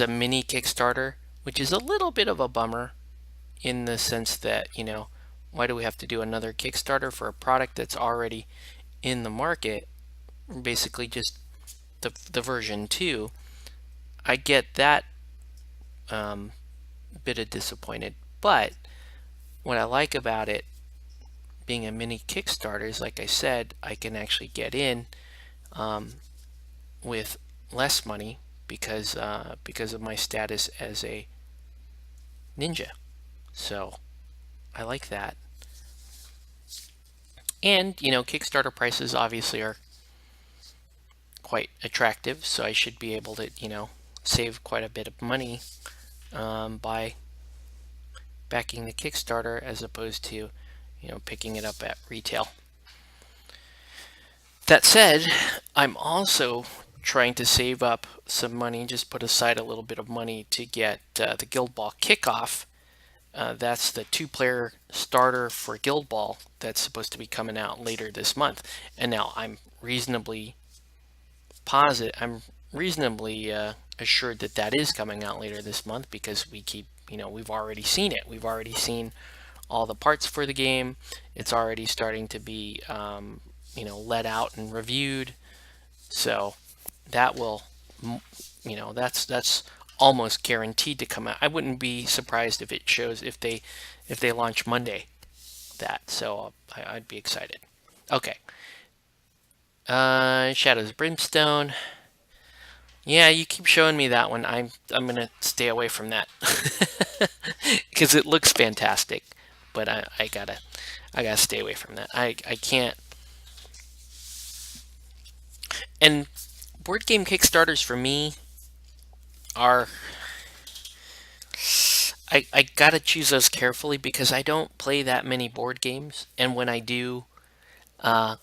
Speaker 1: a mini Kickstarter, which is a little bit of a bummer in the sense that, why do we have to do another Kickstarter for a product that's already in the market? Basically just the version 2. I get that um, bit of disappointed, but what I like about it being a mini Kickstarter is, like I said, I can actually get in um, with less money because of my status as a ninja. So I like that. And Kickstarter prices obviously are quite attractive, so I should be able to save quite a bit of money by backing the Kickstarter as opposed to picking it up at retail. That said, I'm also trying to save up some money, just put aside a little bit of money to get the Guild Ball Kickoff. That's the two-player starter for Guild Ball that's supposed to be coming out later this month. And now I'm reasonably assured that that is coming out later this month because we've already seen it. We've already seen all the parts for the game. It's already starting to be, let out and reviewed. So that will, that's almost guaranteed to come out. I wouldn't be surprised if it shows if they launch Monday. That so I'd be excited. Okay. Shadows Brimstone. Yeah, you keep showing me that one. I'm gonna stay away from that because it looks fantastic, but I gotta stay away from that. I can't. And board game Kickstarters for me are I gotta choose those carefully because I don't play that many board games, and when I do, uh,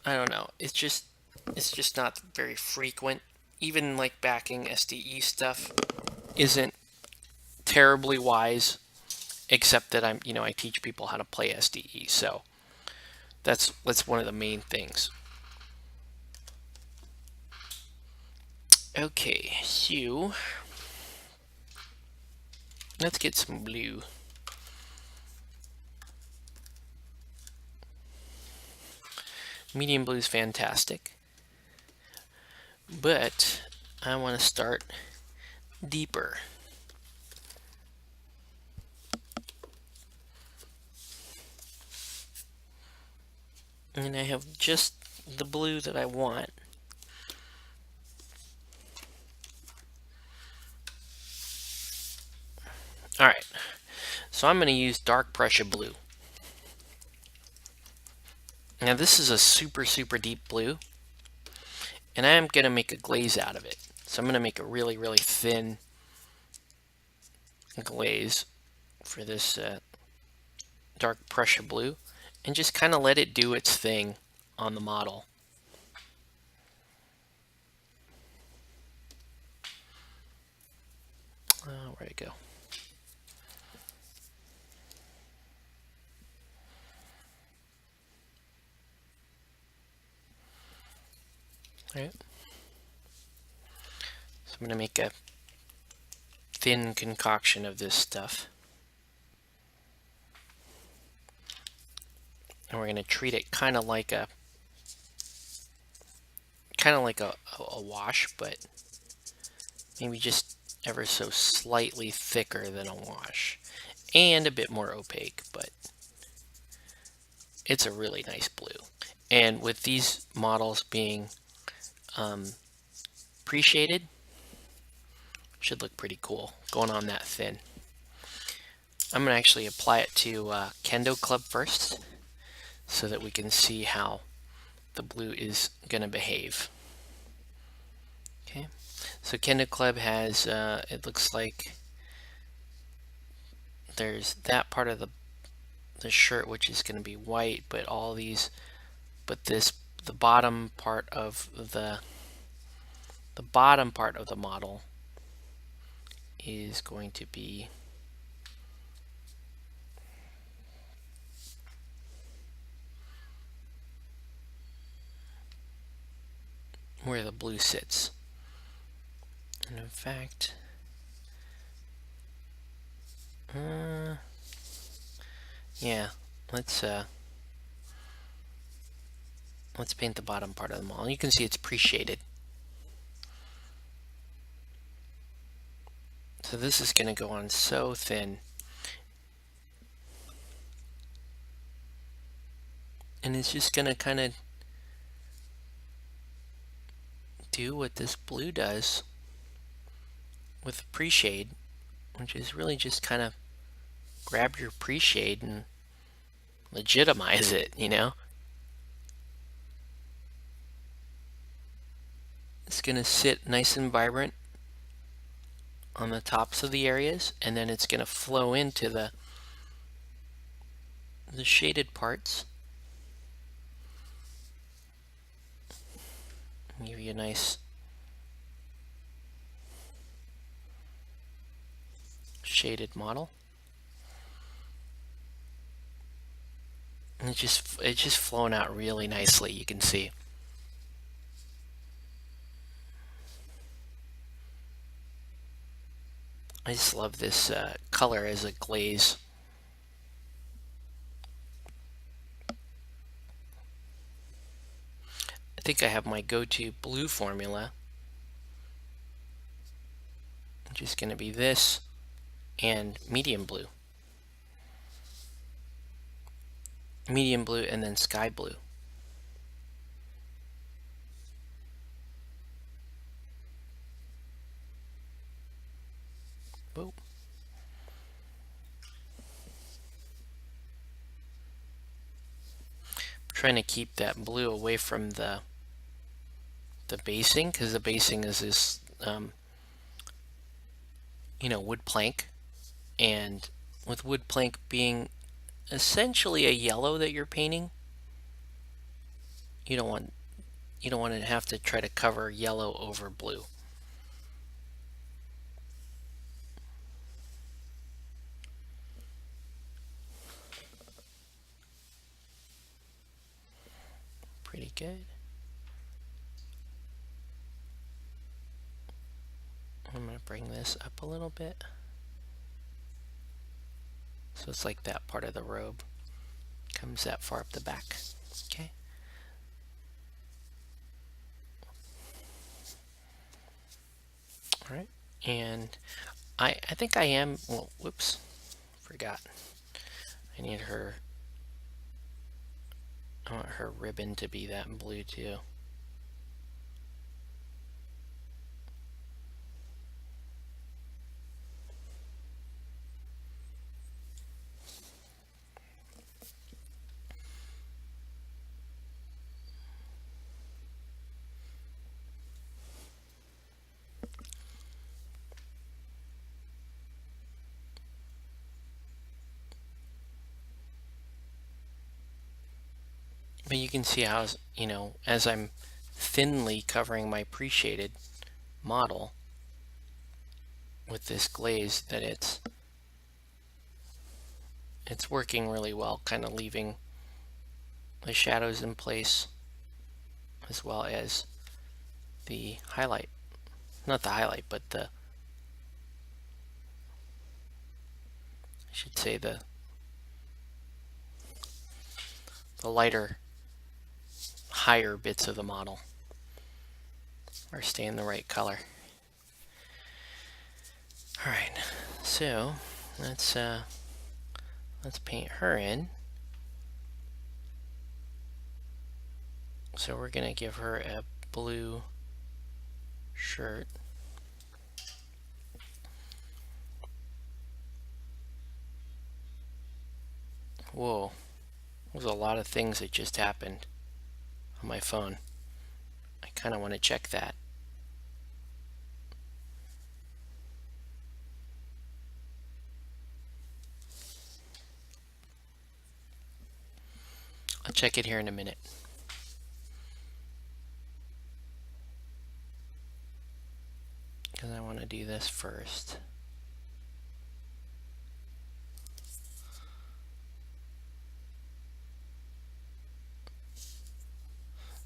Speaker 1: I don't know. It's just not very frequent. Even like backing SDE stuff isn't terribly wise, except that I teach people how to play SDE, so that's one of the main things. Okay, so let's get some blue. Medium blue is fantastic, but I want to start deeper. And I have just the blue that I want. Alright, so I'm going to use dark Prussian blue. Now this is a super, super deep blue, and I am going to make a glaze out of it. So I'm going to make a really, really thin glaze for this dark Prussian blue, and just kind of let it do its thing on the model. Where'd it go? Alright. So I'm going to make a thin concoction of this stuff. And we're going to treat it kind of like a wash, but maybe just ever so slightly thicker than a wash. And a bit more opaque, but it's a really nice blue. And with these models being pre-shaded, should look pretty cool going on that thin. I'm going to actually apply it to Kendo Club first so that we can see how the blue is going to behave. Okay, so Kendo Club has, it looks like there's that part of the shirt which is going to be white, but the bottom part of the model is going to be where the blue sits. And in fact, yeah, let's paint the bottom part of the model. You can see it's pre-shaded. So this is going to go on so thin. And it's just going to kind of do what this blue does with pre-shade, which is really just kind of grab your pre-shade and legitimize it, It's going to sit nice and vibrant on the tops of the areas, and then it's going to flow into the shaded parts. Give you a nice shaded model. And it's just flowing out really nicely, you can see. I just love this color as a glaze. I think I have my go-to blue formula, which is going to be this and medium blue. Medium blue and then sky blue. Whoa. I'm trying to keep that blue away from the basing, because the basing is this wood plank, and with wood plank being essentially a yellow that you're painting, you don't want to have to try to cover yellow over blue. Pretty good. I'm going to bring this up a little bit. So it's like that part of the robe comes that far up the back. Okay. All right. And I think I am, well, whoops, forgot. I need I want her ribbon to be that blue too. But you can see how, as I'm thinly covering my pre-shaded model with this glaze, that it's working really well, kind of leaving the shadows in place as well as the highlight. Not the highlight, but I should say the lighter, higher bits of the model are staying the right color. All right, so let's paint her in. So we're gonna give her a blue shirt. Whoa, there's a lot of things that just happened on my phone. I kind of want to check that. I'll check it here in a minute. Because I want to do this first.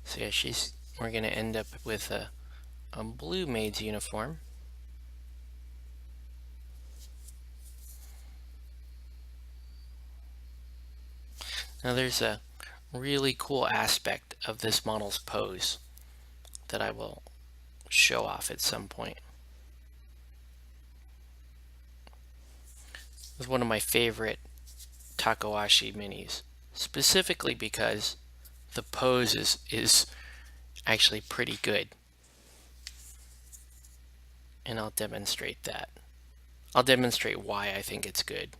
Speaker 1: So yeah, we're going to end up with a blue maid's uniform. Now there's a really cool aspect of this model's pose that I will show off at some point. It's one of my favorite Takoashi minis, specifically because the pose is actually pretty good. And I'll demonstrate that. I'll demonstrate why I think it's good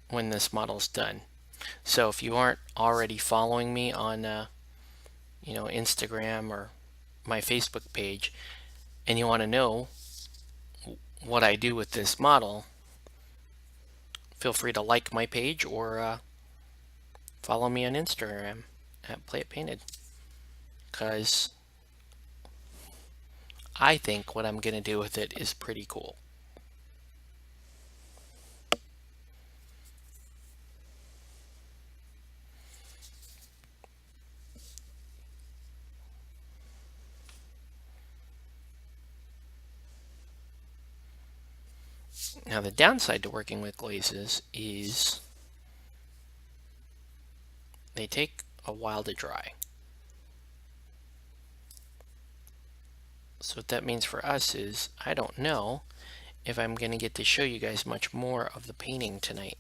Speaker 1: when this model's done. So if you aren't already following me on Instagram or my Facebook page, and you want to know what I do with this model, feel free to like my page or follow me on Instagram play it painted. Because I think what I'm going to do with it is pretty cool. Now the downside to working with glazes is they take a while to dry. So what that means for us is I don't know if I'm going to get to show you guys much more of the painting tonight.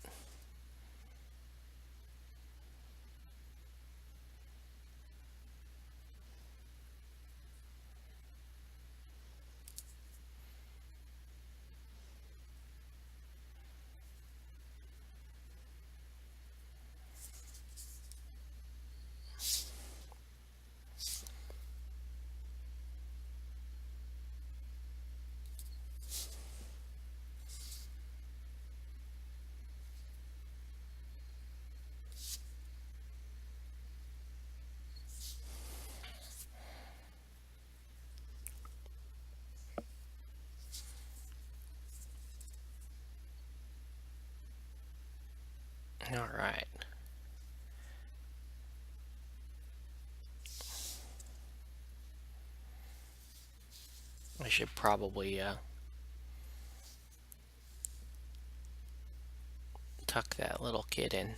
Speaker 1: All right. I should probably tuck that little kid in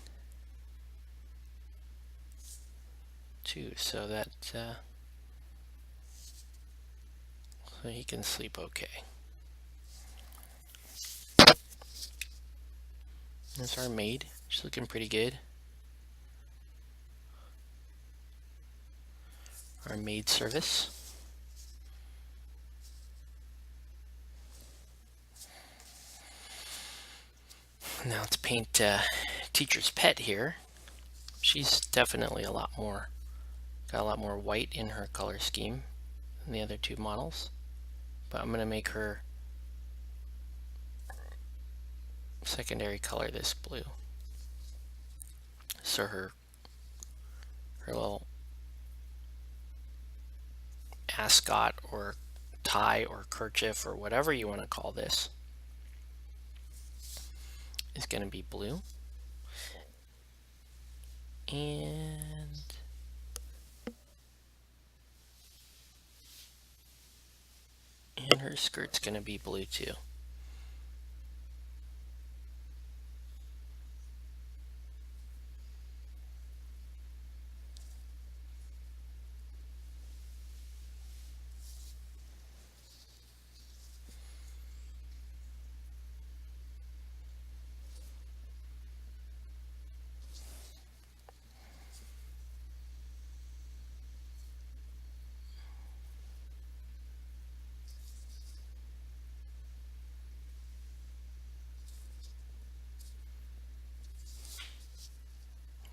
Speaker 1: too, so that so he can sleep okay. That's our maid. She's looking pretty good. Our maid service. Now let's paint teacher's pet here. She's definitely got a lot more white in her color scheme than the other two models. But I'm going to make her secondary color this blue. So her little ascot or tie or kerchief or whatever you want to call this is going to be blue. And her skirt's going to be blue too.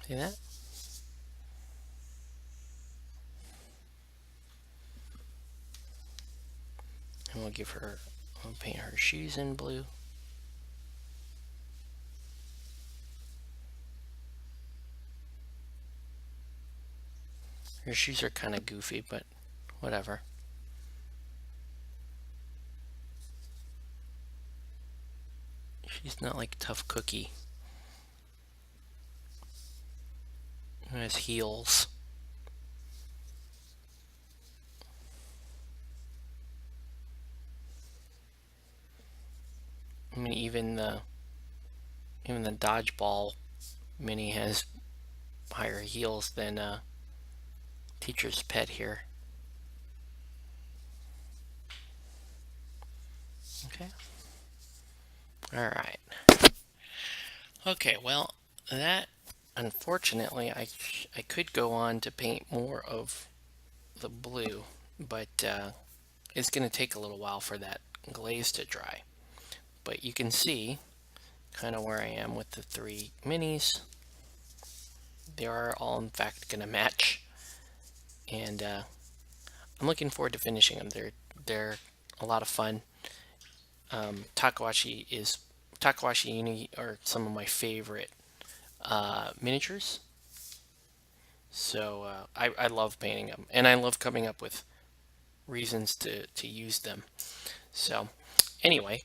Speaker 1: See that? And we'll paint her shoes in blue. Her shoes are kind of goofy, but whatever. She's not like Tough Cookie, who has heels. I mean, even the dodgeball mini has higher heels than teacher's pet here. Okay. All right. Okay. Well, that unfortunately, I could go on to paint more of the blue, but it's going to take a little while for that glaze to dry. But you can see kind of where I am with the three minis. They are all in fact going to match, and I'm looking forward to finishing them. They're a lot of fun. Takoashi Uni are some of my favorite miniatures. So I love painting them, and I love coming up with reasons to use them. So anyway,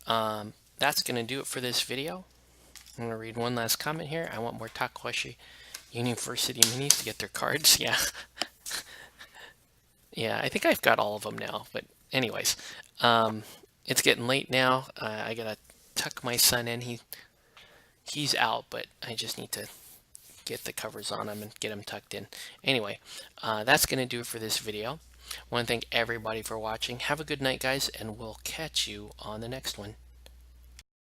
Speaker 1: that's going to do it for this video. I'm going to read one last comment here. I want more Takoashi University minis to get their cards. Yeah, yeah, I think I've got all of them now. But anyways, um, it's getting late now. I gotta tuck my son in. He's out, but I just need to get the covers on him and get him tucked in. Anyway, that's gonna do it for this video. I want to thank everybody for watching. Have a good night, guys, and we'll catch you on the next one.